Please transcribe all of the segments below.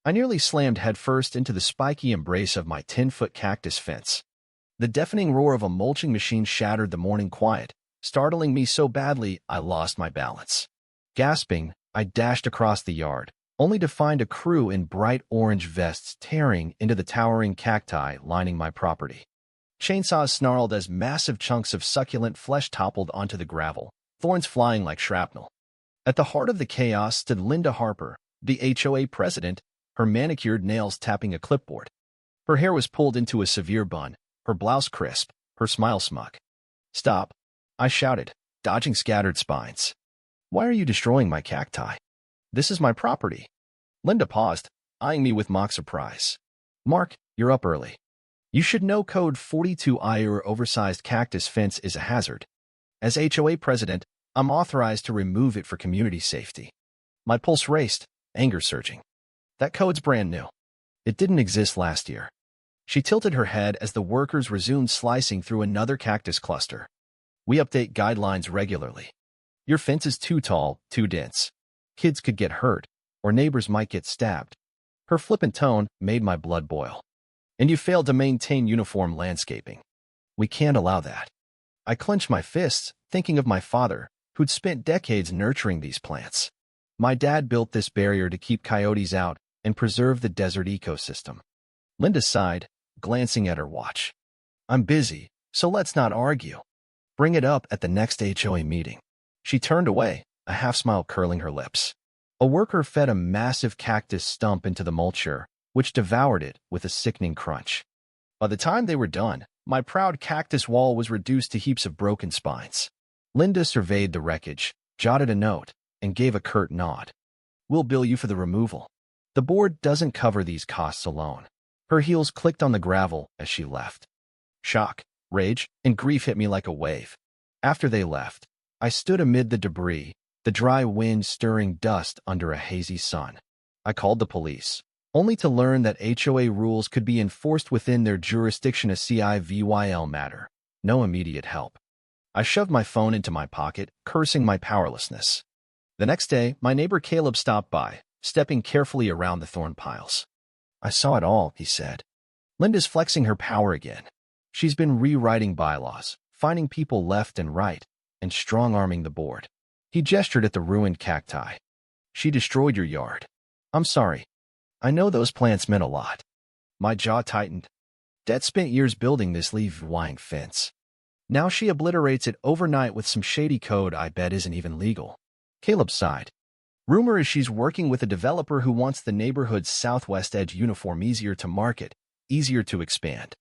I nearly slammed headfirst into the spiky embrace of my 10-foot cactus fence. The deafening roar of a mulching machine shattered the morning quiet, startling me so badly I lost my balance. Gasping, I dashed across the yard, only to find a crew in bright orange vests tearing into the towering cacti lining my property. Chainsaws snarled as massive chunks of succulent flesh toppled onto the gravel, thorns flying like shrapnel. At the heart of the chaos stood Linda Harper, the HOA president, her manicured nails tapping a clipboard. Her hair was pulled into a severe bun, her blouse crisp, her smile smug. "Stop," I shouted, dodging scattered spines. "Why are you destroying my cacti? This is my property." Linda paused, eyeing me with mock surprise. "Mark, you're up early. You should know Code 42I. Your oversized cactus fence is a hazard. As HOA president, I'm authorized to remove it for community safety." My pulse raced, anger surging. That code's brand new. It didn't exist last year. She tilted her head as the workers resumed slicing through another cactus cluster. "We update guidelines regularly. Your fence is too tall, too dense. Kids could get hurt, or neighbors might get stabbed." Her flippant tone made my blood boil. "And you failed to maintain uniform landscaping. We can't allow that." I clenched my fists, thinking of my father, who'd spent decades nurturing these plants. My dad built this barrier to keep coyotes out and preserve the desert ecosystem. Linda sighed, glancing at her watch. "I'm busy, so let's not argue. Bring it up at the next HOA meeting." She turned away, a half-smile curling her lips. A worker fed a massive cactus stump into the mulcher, which devoured it with a sickening crunch. By the time they were done, my proud cactus wall was reduced to heaps of broken spines. Linda surveyed the wreckage, jotted a note, and gave a curt nod. "We'll bill you for the removal. The board doesn't cover these costs alone." Her heels clicked on the gravel as she left. Shock, rage, and grief hit me like a wave. After they left, I stood amid the debris, the dry wind stirring dust under a hazy sun. I called the police, only to learn that HOA rules could be enforced within their jurisdiction. A civil matter. No immediate help. I shoved my phone into my pocket, cursing my powerlessness. The next day, my neighbor Caleb stopped by, stepping carefully around the thorn piles. "I saw it all," he said. "Linda's flexing her power again. She's been rewriting bylaws, finding people left and right, and strong-arming the board." He gestured at the ruined cacti. "She destroyed your yard. I'm sorry. I know those plants meant a lot." My jaw tightened. Dad spent years building this leaf-wine fence. Now she obliterates it overnight with some shady code I bet isn't even legal. Caleb sighed. "Rumor is she's working with a developer who wants the neighborhood's southwest edge uniform easier to market, easier to expand.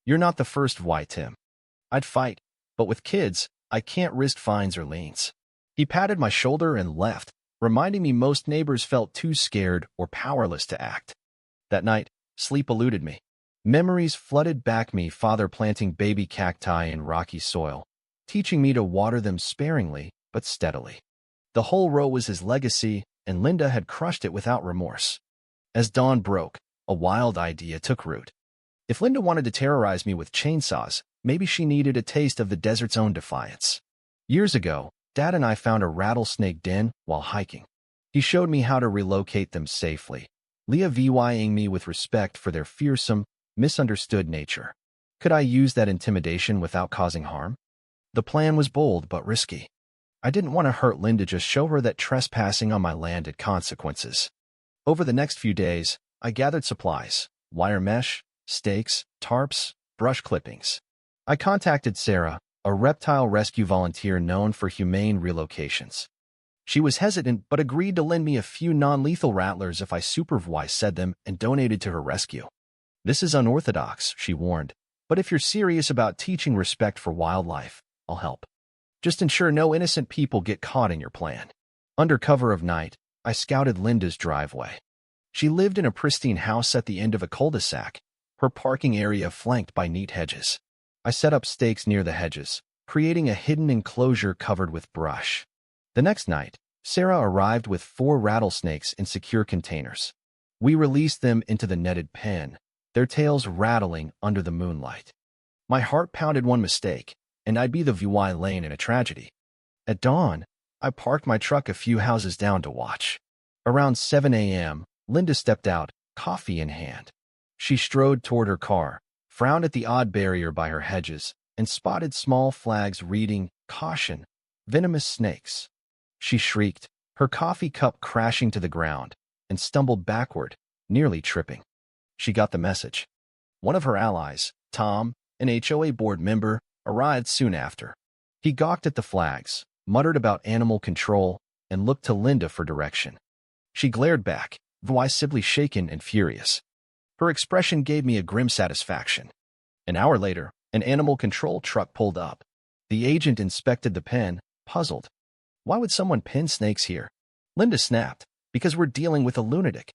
You're not the first, Tim. I'd fight, but with kids, I can't risk fines or liens." He patted my shoulder and left, reminding me most neighbors felt too scared or powerless to act. That night, sleep eluded me. Memories flooded back me, father planting baby cacti in rocky soil, teaching me to water them sparingly but steadily. The whole row was his legacy, and Linda had crushed it without remorse. As dawn broke, a wild idea took root. If Linda wanted to terrorize me with chainsaws, maybe she needed a taste of the desert's own defiance. Years ago, Dad and I found a rattlesnake den while hiking. He showed me how to relocate them safely, levying me with respect for their fearsome, misunderstood nature. Could I use that intimidation without causing harm? The plan was bold but risky. I didn't want to hurt Linda, just show her that trespassing on my land had consequences. Over the next few days, I gathered supplies: wire mesh, stakes, tarps, brush clippings. I contacted Sarah, a reptile rescue volunteer known for humane relocations. She was hesitant but agreed to lend me a few non-lethal rattlers if I supervised them and donated to her rescue. "This is unorthodox," she warned, "but if you're serious about teaching respect for wildlife, I'll help. Just ensure no innocent people get caught in your plan." Under cover of night, I scouted Linda's driveway. She lived in a pristine house at the end of a cul-de-sac, her parking area flanked by neat hedges. I set up stakes near the hedges, creating a hidden enclosure covered with brush. The next night, Sarah arrived with 4 rattlesnakes in secure containers. We released them into the netted pen, their tails rattling under the moonlight. My heart pounded. One mistake, and I'd be the VY lane in a tragedy. At dawn, I parked my truck a few houses down to watch. Around 7 a.m., Linda stepped out, coffee in hand. She strode toward her car, frowned at the odd barrier by her hedges, and spotted small flags reading, "Caution, venomous snakes." She shrieked, her coffee cup crashing to the ground, and stumbled backward, nearly tripping. She got the message. One of her allies, Tom, an HOA board member, arrived soon after. He gawked at the flags, muttered about animal control, and looked to Linda for direction. She glared back, visibly shaken and furious. Her expression gave me a grim satisfaction. An hour later, an animal control truck pulled up. The agent inspected the pen, puzzled. Why would someone pen snakes here? Linda snapped, because we're dealing with a lunatic.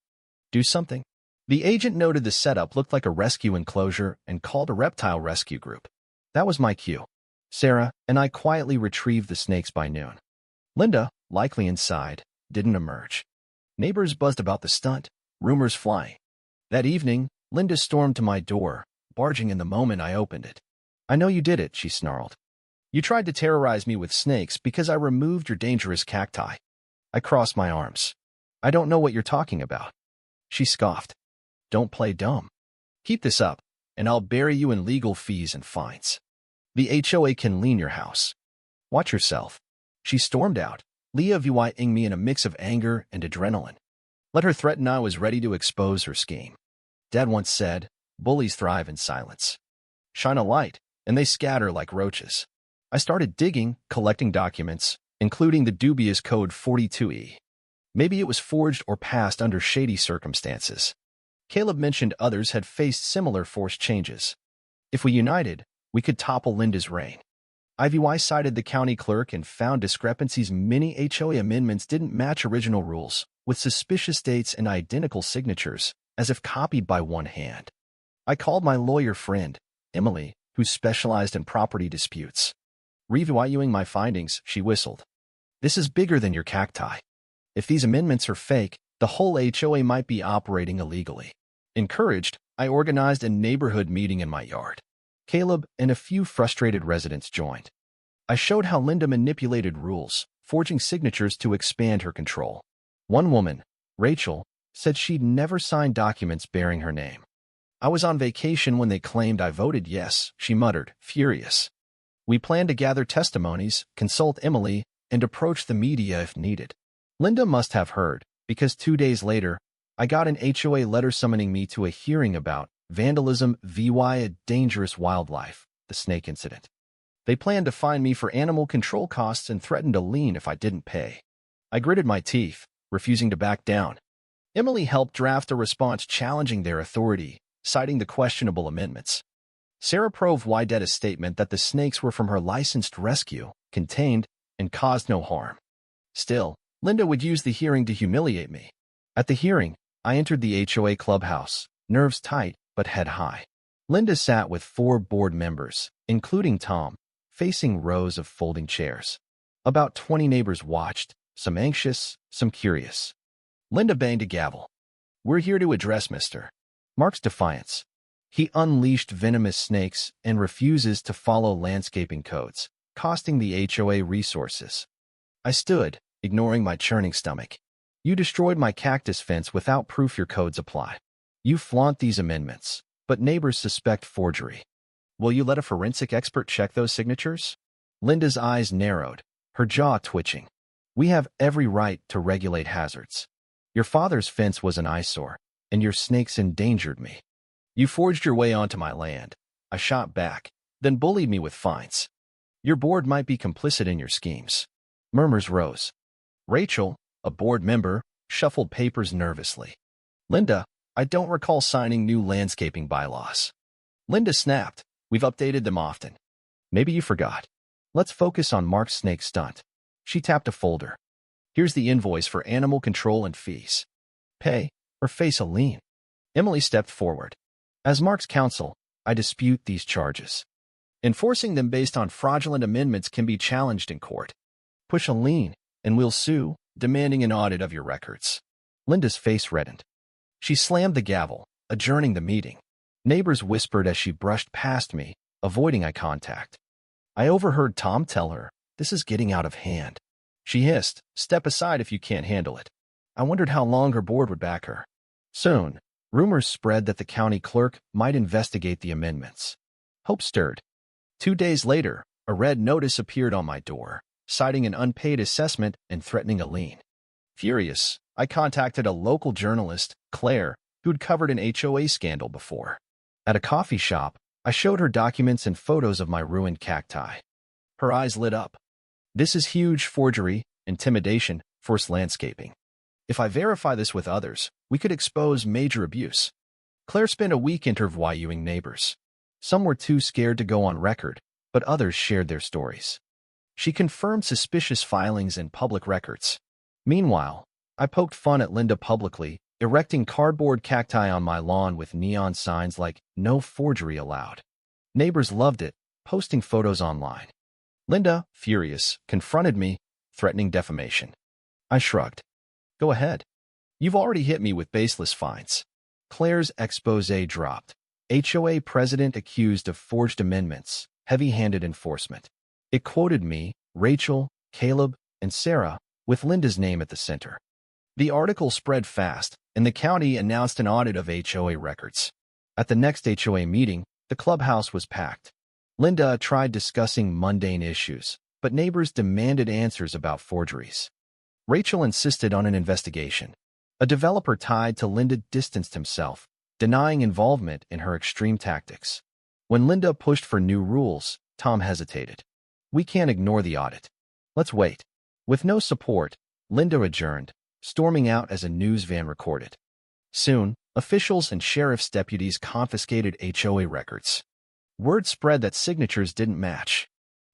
Do something. The agent noted the setup looked like a rescue enclosure and called a reptile rescue group. That was my cue. Sarah and I quietly retrieved the snakes by noon. Linda, likely inside, didn't emerge. Neighbors buzzed about the stunt, rumors flying. That evening, Linda stormed to my door, barging in the moment I opened it. "I know you did it," she snarled. "You tried to terrorize me with snakes because I removed your dangerous cacti." I crossed my arms. "I don't know what you're talking about." She scoffed. "Don't play dumb. Keep this up, and I'll bury you in legal fees and fines. The HOA can lien your house. Watch yourself." She stormed out, leaving me in a mix of anger and adrenaline. Let her threaten, I was ready to expose her scheme. Dad once said, "Bullies thrive in silence. Shine a light, and they scatter like roaches." I started digging, collecting documents, including the dubious Code 42E. Maybe it was forged or passed under shady circumstances. Caleb mentioned others had faced similar forced changes. If we united, we could topple Linda's reign. IVY cited the county clerk and found discrepancies. Many HOA amendments didn't match original rules, with suspicious dates and identical signatures, as if copied by one hand. I called my lawyer friend, Emily, who specialized in property disputes. Reviewing my findings, she whistled. "This is bigger than your cacti. If these amendments are fake, the whole HOA might be operating illegally." Encouraged, I organized a neighborhood meeting in my yard. Caleb and a few frustrated residents joined. I showed how Linda manipulated rules, forging signatures to expand her control. One woman, Rachel, said she'd never signed documents bearing her name. "I was on vacation when they claimed I voted yes," she muttered, furious. We planned to gather testimonies, consult Emily, and approach the media if needed. Linda must have heard, because 2 days later, I got an HOA letter summoning me to a hearing about vandalism via dangerous wildlife, the snake incident. They planned to fine me for animal control costs and threatened a lien if I didn't pay. I gritted my teeth, refusing to back down. Emily helped draft a response challenging their authority, citing the questionable amendments. Sarah provided a statement that the snakes were from her licensed rescue, contained, and caused no harm. Still, Linda would use the hearing to humiliate me. At the hearing, I entered the HOA clubhouse, nerves tight but head high. Linda sat with 4 board members, including Tom, facing rows of folding chairs. About 20 neighbors watched, some anxious, some curious. Linda banged a gavel. "We're here to address Mr. Mark's defiance. He unleashed venomous snakes and refuses to follow landscaping codes, costing the HOA resources." I stood, ignoring my churning stomach. "You destroyed my cactus fence without proof your codes apply. You flaunt these amendments, but neighbors suspect forgery. Will you let a forensic expert check those signatures?" Linda's eyes narrowed, her jaw twitching. "We have every right to regulate hazards. Your father's fence was an eyesore, and your snakes endangered me. You forged your way onto my land." I shot back, then bullied me with fines. "Your board might be complicit in your schemes." Murmurs rose. Rachel, a board member, shuffled papers nervously. "Linda, I don't recall signing new landscaping bylaws." Linda snapped. "We've updated them often. Maybe you forgot. Let's focus on Mark's snake stunt." She tapped a folder. "Here's the invoice for animal control and fees. Pay, or face a lien." Emily stepped forward. "As Mark's counsel, I dispute these charges. Enforcing them based on fraudulent amendments can be challenged in court. Push a lien, and we'll sue, demanding an audit of your records." Linda's face reddened. She slammed the gavel, adjourning the meeting. Neighbors whispered as she brushed past me, avoiding eye contact. I overheard Tom tell her, "This is getting out of hand." She hissed, "Step aside if you can't handle it." I wondered how long her board would back her. Soon, Rumors spread that the county clerk might investigate the amendments. Hope stirred. 2 days later, a red notice appeared on my door, citing an unpaid assessment and threatening a lien. Furious, I contacted a local journalist, Claire, who'd covered an HOA scandal before. At a coffee shop, I showed her documents and photos of my ruined cacti. Her eyes lit up. This is huge forgery, intimidation, forced landscaping. If I verify this with others, we could expose major abuse. Claire spent a week interviewing neighbors. Some were too scared to go on record, but others shared their stories. She confirmed suspicious filings in public records. Meanwhile, I poked fun at Linda publicly, erecting cardboard cacti on my lawn with neon signs like "No Forgery Allowed." Neighbors loved it, posting photos online. Linda, furious, confronted me, threatening defamation. I shrugged. Go ahead. You've already hit me with baseless fines. Claire's exposé dropped. HOA president accused of forged amendments, heavy-handed enforcement. It quoted me, Rachel, Caleb, and Sarah, with Linda's name at the center. The article spread fast, and the county announced an audit of HOA records. At the next HOA meeting, the clubhouse was packed. Linda tried discussing mundane issues, but neighbors demanded answers about forgeries. Rachel insisted on an investigation. A developer tied to Linda distanced himself, denying involvement in her extreme tactics. When Linda pushed for new rules, Tom hesitated. We can't ignore the audit. Let's wait. With no support, Linda adjourned, storming out as a news van recorded. Soon, officials and sheriff's deputies confiscated HOA records. Word spread that signatures didn't match.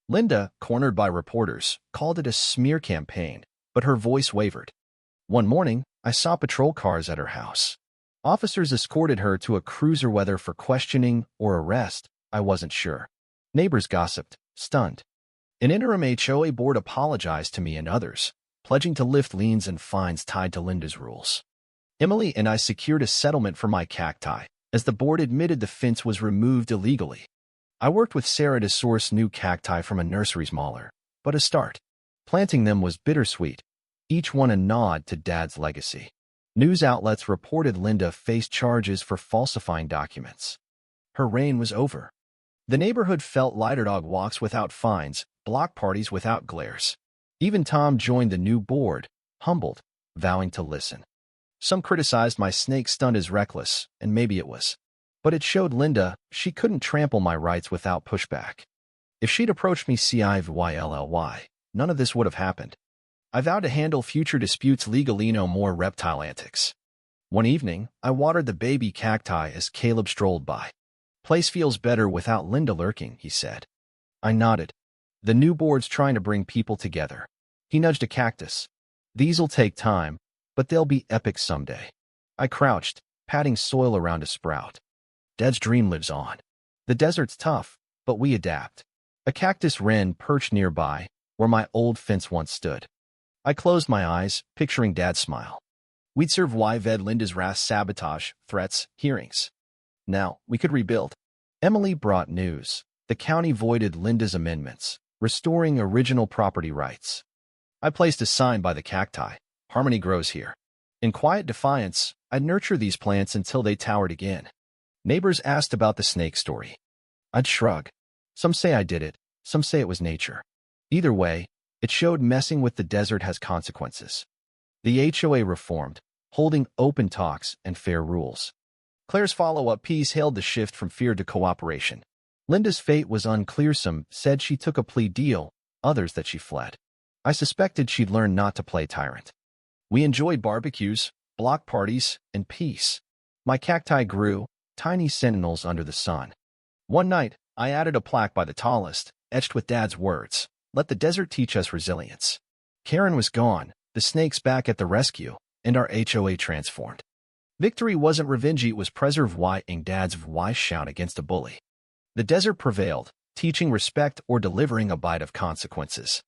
Linda, cornered by reporters, called it a smear campaign, but her voice wavered. One morning, I saw patrol cars at her house. Officers escorted her to a cruiser, whether for questioning or arrest, I wasn't sure. Neighbors gossiped, stunned. An interim HOA board apologized to me and others, pledging to lift liens and fines tied to Linda's rules. Emily and I secured a settlement for my cacti, as the board admitted the fence was removed illegally. I worked with Sarah to source new cacti from a nursery smaller, but a start. Planting them was bittersweet, each one a nod to Dad's legacy. News outlets reported Linda faced charges for falsifying documents. Her reign was over. The neighborhood felt lighter, dog walks without fines, block parties without glares. Even Tom joined the new board, humbled, vowing to listen. Some criticized my snake stunt as reckless, and maybe it was. But it showed Linda she couldn't trample my rights without pushback. If she'd approached me CIVYLLY, none of this would have happened. I vowed to handle future disputes legally, no more reptile antics. One evening, I watered the baby cacti as Caleb strolled by. Place feels better without Linda lurking, he said. I nodded. The new board's trying to bring people together. He nudged a cactus. These'll take time, but they'll be epic someday. I crouched, patting soil around a sprout. Dad's dream lives on. The desert's tough, but we adapt. A cactus wren perched nearby, where my old fence once stood. I closed my eyes, picturing Dad's smile. We'd survived Linda's wrath, sabotage, threats, hearings. Now, we could rebuild. Emily brought news. The county voided Linda's amendments, restoring original property rights. I placed a sign by the cacti. Harmony grows here. In quiet defiance, I'd nurture these plants until they towered again. Neighbors asked about the snake story. I'd shrug. Some say I did it, some say it was nature. Either way, it showed messing with the desert has consequences. The HOA reformed, holding open talks and fair rules. Claire's follow-up piece hailed the shift from fear to cooperation. Linda's fate was unclear. Some said she took a plea deal, others that she fled. I suspected she'd learned not to play tyrant. We enjoyed barbecues, block parties, and peace. My cacti grew, tiny sentinels under the sun. One night, I added a plaque by the tallest, etched with Dad's words, "Let the desert teach us resilience." Karen was gone, the snakes back at the rescue, and our HOA transformed. Victory wasn't revenge, it was preserving Dad's wise shout against a bully. The desert prevailed, teaching respect or delivering a bite of consequences.